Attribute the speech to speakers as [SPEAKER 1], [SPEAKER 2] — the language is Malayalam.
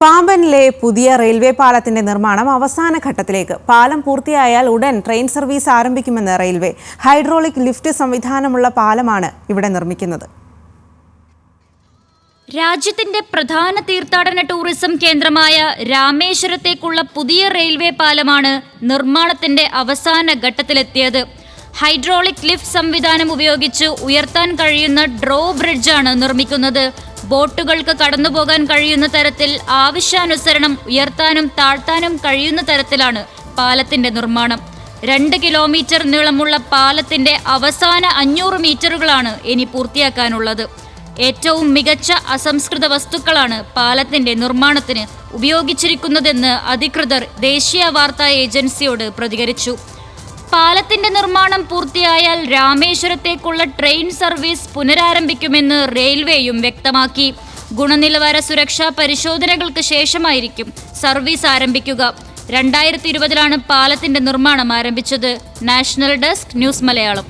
[SPEAKER 1] പാമ്പനിലെ പുതിയ റെയിൽവേ പാലത്തിന്റെ നിർമ്മാണം അവസാന ഘട്ടത്തിലേക്ക്. പാലം പൂർത്തിയായാൽ ഉടൻ ട്രെയിൻ സർവീസ് ആരംഭിക്കുമെന്ന് റെയിൽവേ. ഹൈഡ്രോളിക് ലിഫ്റ്റ് സംവിധാനമുള്ള പാലമാണ് ഇവിടെ നിർമ്മിക്കുന്നത്.
[SPEAKER 2] രാജ്യത്തിന്റെ പ്രധാന തീർത്ഥാടന ടൂറിസം കേന്ദ്രമായ രാമേശ്വരത്തേക്കുള്ള പുതിയ റെയിൽവേ പാലമാണ് നിർമ്മാണത്തിന്റെ അവസാന ഘട്ടത്തിലെത്തിയത്. ഹൈഡ്രോളിക് ലിഫ്റ്റ് സംവിധാനം ഉപയോഗിച്ച് ഉയർത്താൻ കഴിയുന്ന ഡ്രോ ബ്രിഡ്ജാണ് നിർമ്മിക്കുന്നത്. ബോട്ടുകൾക്ക് കടന്നുപോകാൻ കഴിയുന്ന തരത്തിൽ ആവശ്യാനുസരണം ഉയർത്താനും താഴ്ത്താനും കഴിയുന്ന തരത്തിലാണ് പാലത്തിന്റെ നിർമ്മാണം. 2 കിലോമീറ്റർ നീളമുള്ള പാലത്തിന്റെ അവസാന 500 മീറ്ററുകളാണ് ഇനി പൂർത്തിയാക്കാനുള്ളത്. ഏറ്റവും മികച്ച അസംസ്കൃത വസ്തുക്കളാണ് പാലത്തിന്റെ നിർമ്മാണത്തിന് ഉപയോഗിച്ചിരിക്കുന്നതെന്ന് അധികൃതർ ദേശീയ വാർത്താ ഏജൻസിയോട് പ്രതികരിച്ചു. പാലത്തിന്റെ നിർമ്മാണം പൂർത്തിയായാൽ രാമേശ്വരത്തേക്കുള്ള ട്രെയിൻ സർവീസ് പുനരാരംഭിക്കുമെന്ന് റെയിൽവേയും വ്യക്തമാക്കി. ഗുണനിലവാര സുരക്ഷാ പരിശോധനകൾക്ക് ശേഷമായിരിക്കും സർവീസ് ആരംഭിക്കുക. 2020 പാലത്തിന്റെ നിർമ്മാണം ആരംഭിച്ചത്. National desk, news Malayalam.